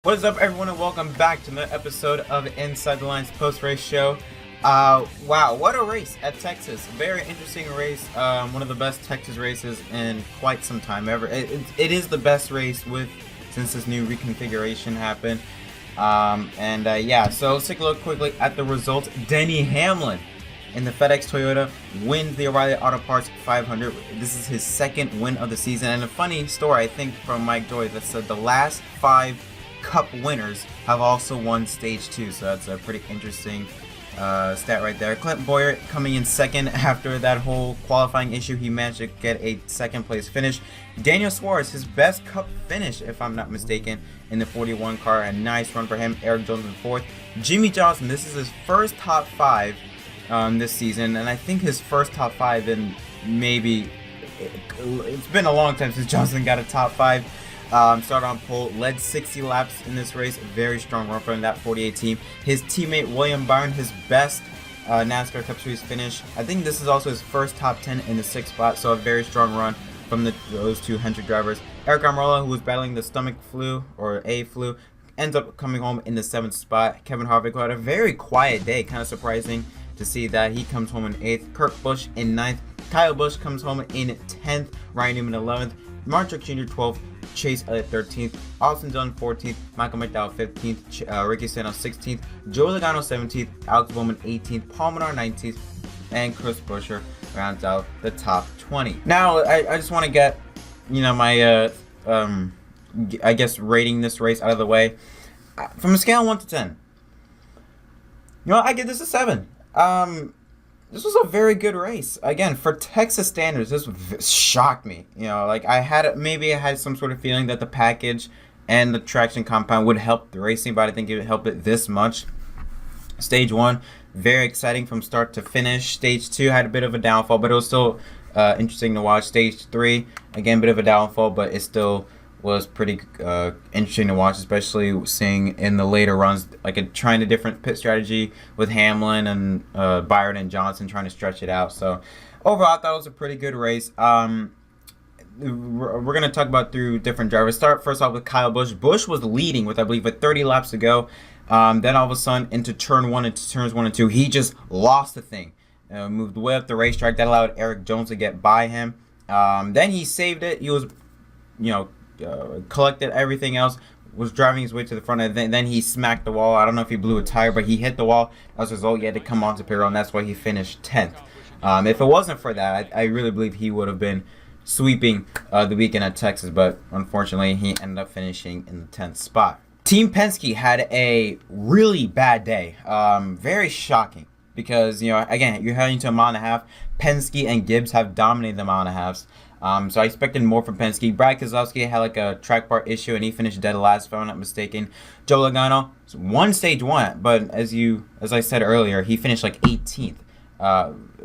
What is up, everyone, and welcome back to another episode of Inside the Lines post-race show. Wow, what a race at Texas. Very interesting race. One of the best Texas races in quite some time ever. It is the best race since this new reconfiguration happened. Yeah, so let's take a look quickly at the results. Denny Hamlin in the FedEx Toyota wins the O'Reilly Auto Parts 500. This is his second win of the season. And a funny story, I think, from Mike Joy that said the last 5 Cup winners have also won Stage 2, so that's a pretty interesting stat right there. Clint Boyer coming in second after that whole qualifying issue. He managed to get a second place finish. Daniel Suarez, his best Cup finish, if I'm not mistaken, in the 41 car. A nice run for him. Eric Jones in fourth. Jimmy Johnson, this is his first top 5 this season, and I think his first top 5 in maybe, it's been a long time since Johnson got a top 5. Started on pole, led 60 laps in this race. Very strong run from that 48 team. His teammate William Byron, his best NASCAR Cup Series finish. I think this is also his first top 10 in the 6th spot, so a very strong run from those two Hendrick drivers. Eric Almirola, who was battling the stomach flu, or a flu, ends up coming home in the 7th spot. Kevin Harvick, who had a very quiet day, kind of surprising to see that he comes home in 8th. Kurt Busch in 9th. Kyle Busch comes home in 10th. Ryan Newman 11th. Martin Truex Jr. 12th. Chase Elliott 13th, Austin Dillon 14th, Michael McDowell 15th, Ricky Stenhouse 16th, Joe Logano 17th, Alex Bowman 18th, Paul Menard 19th, and Chris Buescher rounds out the top 20. Now, I just want to get, my, I guess, rating this race out of the way. From a scale of 1 to 10, I give this a 7. This was a very good race. Again, for Texas standards, this shocked me. I had some sort of feeling that the package and the traction compound would help the racing, but I think it would help it this much. Stage 1, very exciting from start to finish. Stage 2 had a bit of a downfall, but it was still interesting to watch. Stage 3, again, a bit of a downfall, but it still was pretty interesting to watch, especially seeing in the later runs, trying a different pit strategy with Hamlin and Byron and Johnson trying to stretch it out. So overall, I thought it was a pretty good race. We're going to talk about through different drivers. Start first off with Kyle Busch. Busch was leading with, I believe, 30 laps to go. Then all of a sudden into turn 1 and turns 1 and 2, he just lost the thing. Moved way up the racetrack. That allowed Eric Jones to get by him. Then he saved it. He was, collected everything else, was driving his way to the front, and then he smacked the wall. I don't know if he blew a tire, but he hit the wall. As a result, he had to come onto pit road, and that's why he finished 10th. If it wasn't for that, I really believe he would have been sweeping the weekend at Texas, but unfortunately, he ended up finishing in the 10th spot. Team Penske had a really bad day. Very shocking, because, again, you're heading to a mile and a half. Penske and Gibbs have dominated the mile and a halves. So I expected more from Penske. Brad Keselowski had a track part issue, and he finished dead last, if I'm not mistaken. Joe Logano won Stage 1, but as I said earlier, he finished 18th.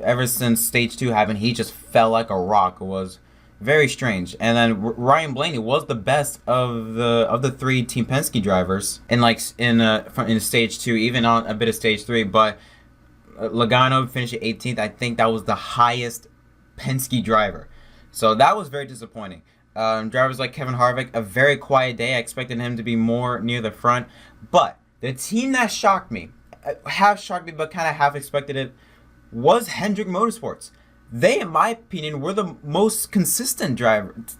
Ever since Stage 2 happened, he just fell like a rock. It was very strange. And then Ryan Blaney was the best of the 3 Team Penske drivers in Stage 2, even on a bit of Stage 3. But Logano finished 18th. I think that was the highest Penske driver. So that was very disappointing. Drivers like Kevin Harvick, a very quiet day. I expected him to be more near the front. But the team that shocked me, half shocked me but kind of half expected it, was Hendrick Motorsports. They, in my opinion, were the most consistent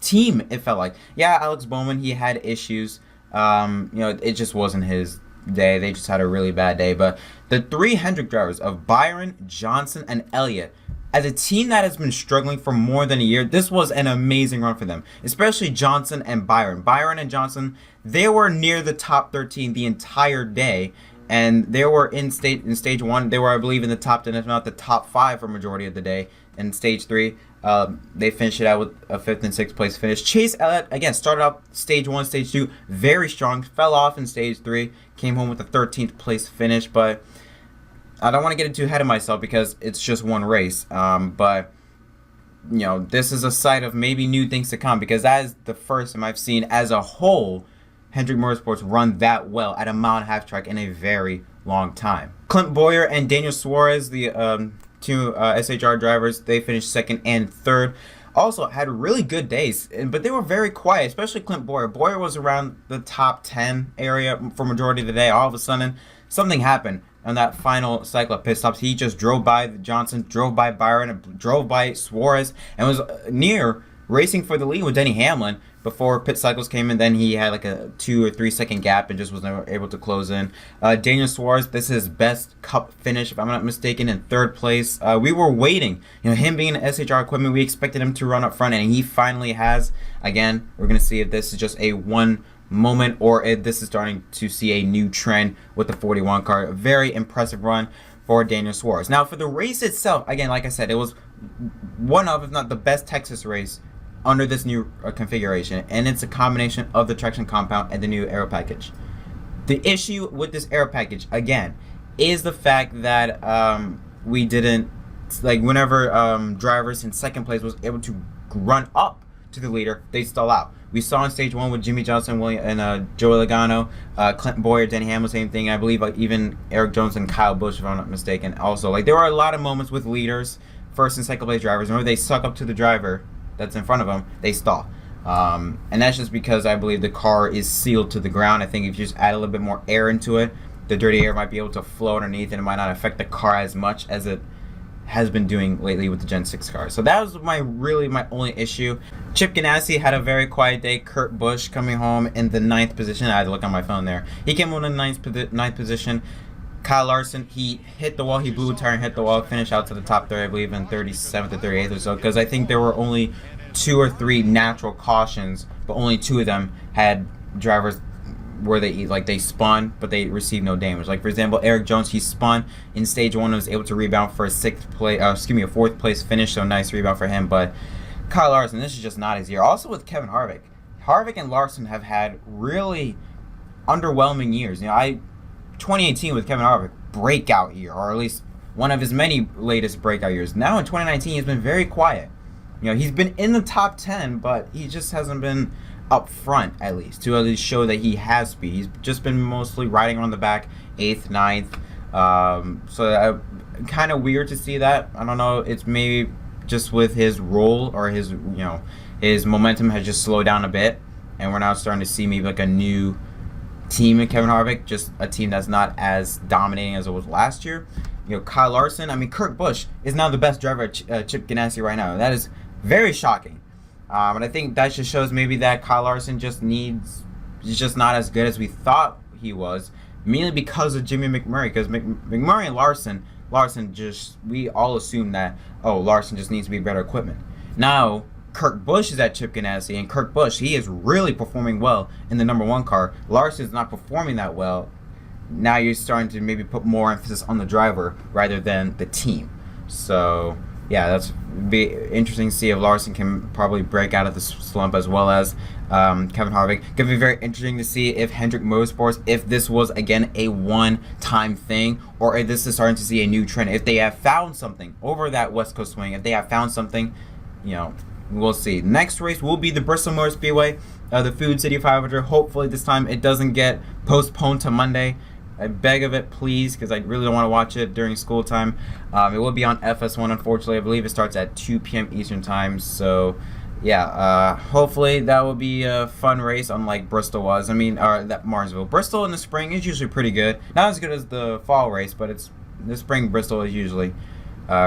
team, it felt like. Yeah, Alex Bowman, he had issues. It just wasn't his day. They just had a really bad day. But the 3 Hendrick drivers of Byron, Johnson, and Elliott, as a team that has been struggling for more than a year, this was an amazing run for them, especially Johnson and Byron. Byron and Johnson, they were near the top 13 the entire day, and they were in Stage 1. They were, I believe, in the top 10, if not the top 5 for majority of the day. In Stage 3, they finished it out with a 5th and 6th place finish. Chase Elliott, again, started off Stage 1, Stage 2, very strong, fell off in Stage 3, came home with a 13th place finish, but I don't want to get too ahead of myself because it's just one race. But this is a site of maybe new things to come, because that is the first time I've seen as a whole Hendrick Motorsports run that well at a mile and a half track in a very long time. Clint Boyer and Daniel Suarez, the two SHR drivers, they finished 2nd and 3rd. also had really good days, but they were very quiet, especially Clint Boyer. Boyer was around the top 10 area for majority of the day. All of a sudden, something happened on that final cycle of pit stops. He just drove by Johnson, drove by Byron, and drove by Suarez, and was near racing for the lead with Denny Hamlin before pit cycles came in. Then he had like a 2 or 3 second gap and just was never able to close in. Daniel Suarez, this is his best Cup finish, if I'm not mistaken, in 3rd place. We were waiting, him being an SHR equipment, we expected him to run up front, and he finally has. Again, we're going to see if this is just a one moment or if this is starting to see a new trend with the 41 car. A very impressive run for Daniel Suarez. Now, for the race itself, again, like I said, it was one of, if not the best Texas race under this new configuration, and it's a combination of the traction compound and the new aero package. The issue with this aero package, again, is the fact that we didn't, like, whenever drivers in 2nd place was able to run up to the leader, they stall out. We saw in stage 1 with Jimmy Johnson, and Joey Logano, Clint Boyer, Denny Hamlin, same thing. I believe even Eric Jones and Kyle Busch, if I'm not mistaken. Also, like, there were a lot of moments with leaders, 1st and 2nd place drivers, whenever they suck up to the driver that's in front of them, they stall. And that's just because I believe the car is sealed to the ground. I think if you just add a little bit more air into it, the dirty air might be able to flow underneath, and it might not affect the car as much as it has been doing lately with the Gen 6 car. So that was my only issue. Chip Ganassi had a very quiet day. Kurt Busch coming home in the 9th position. I had to look on my phone there. He came home in the 9th position. Kyle Larson, he hit the wall. He blew a tire and hit the wall. Finished out to the top 30, I believe, in 37th or 38th or so. Because I think there were only 2 or 3 natural cautions, but only 2 of them had drivers where they spun, but they received no damage. Like, for example, Eric Jones, he spun in stage 1 and was able to rebound for a 4th place finish. So nice rebound for him. But Kyle Larson, this is just not his year. Also with Kevin Harvick. Harvick and Larson have had really underwhelming years. 2018 with Kevin Harvick, breakout year, or at least one of his many latest breakout years. Now in 2019, he's been very quiet. He's been in the top 10, but he just hasn't been up front, at least show that he has speed. He's just been mostly riding on the back, 8th, 9th. So kind of weird to see that. I don't know. It's maybe just with his role, or his his momentum has just slowed down a bit, and we're now starting to see maybe like a new team in Kevin Harvick, just a team that's not as dominating as it was last year. Kyle Larson, Kurt Busch is now the best driver at Chip Ganassi right now. That is very shocking. And I think that just shows maybe that Kyle Larson he's just not as good as we thought he was, mainly because of Jimmy McMurray. Because McMurray and Larson we all assume that, Larson just needs to be better equipment. Now, Kurt Busch is at Chip Ganassi, and Kurt Busch, he is really performing well in the number 1 car. Larson's not performing that well. Now you're starting to maybe put more emphasis on the driver rather than the team. So, yeah, that's be interesting to see if Larson can probably break out of the slump, as well as Kevin Harvick. Gonna be very interesting to see if Hendrick Motorsports, if this was again a one-time thing, or if this is starting to see a new trend. If they have found something over that West Coast swing, if they have found something, we'll see. Next race will be the Bristol Motor Speedway, the Food City 500. Hopefully this time it doesn't get postponed to Monday. I beg of it, please, because I really don't want to watch it during school time. It will be on FS1, unfortunately. I believe it starts at 2 p.m. Eastern time. So, yeah, hopefully that will be a fun race, unlike Bristol was. That Martinsville. Bristol in the spring is usually pretty good. Not as good as the fall race, but the spring Bristol is usually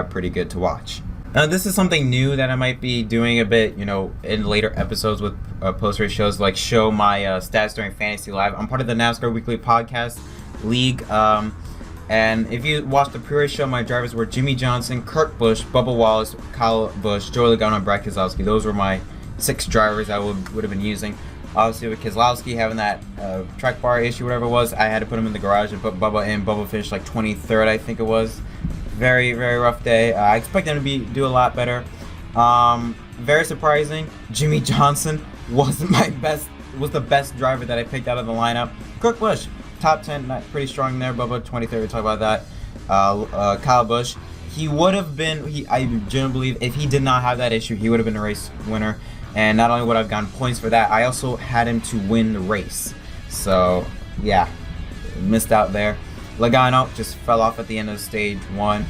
pretty good to watch. Now, this is something new that I might be doing a bit, in later episodes with post-race shows, like show my stats during Fantasy Live. I'm part of the NASCAR Weekly Podcast League, and if you watched the pre-race show, my drivers were Jimmy Johnson, Kurt Busch, Bubba Wallace, Kyle Busch, Joey Logano, and Brad Keselowski. Those were my 6 drivers I would have been using. Obviously, with Keselowski having that track bar issue, whatever it was, I had to put him in the garage and put Bubba in. Bubba finished like 23rd, I think it was. Very, very rough day. I expect him to do a lot better. Very surprising, Jimmy Johnson was the best driver that I picked out of the lineup. Kurt Busch, top 10, not pretty strong there. Bubba 23rd, we'll talk about that. Kyle Busch, he would have been, I genuinely believe, if he did not have that issue, he would have been a race winner. And not only would I have gotten points for that, I also had him to win the race. So, yeah, missed out there. Logano just fell off at the end of stage 1.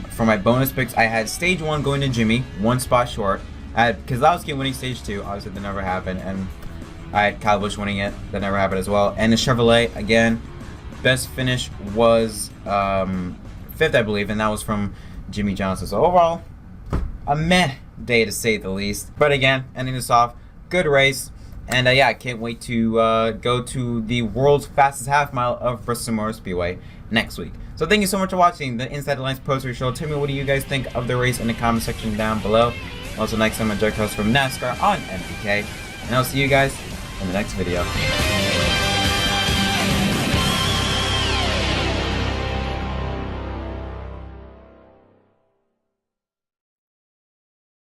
For my bonus picks, I had stage 1 going to Jimmy, 1 spot short. I had Keselowski winning stage 2, obviously that never happened, and I had Kyle Busch winning it, that never happened as well. And the Chevrolet, again, best finish was 5th, I believe, and that was from Jimmy Johnson. So overall, a meh day to say the least. But again, ending this off, good race. And yeah, I can't wait to go to the world's fastest half mile of Bristol Motor Speedway next week. So thank you so much for watching the Inside the Lines Post Race Show. Tell me, what do you guys think of the race in the comment section down below. Also, next time, I'm Jack Host from NASCAR on NPK. And I'll see you guys in the next video.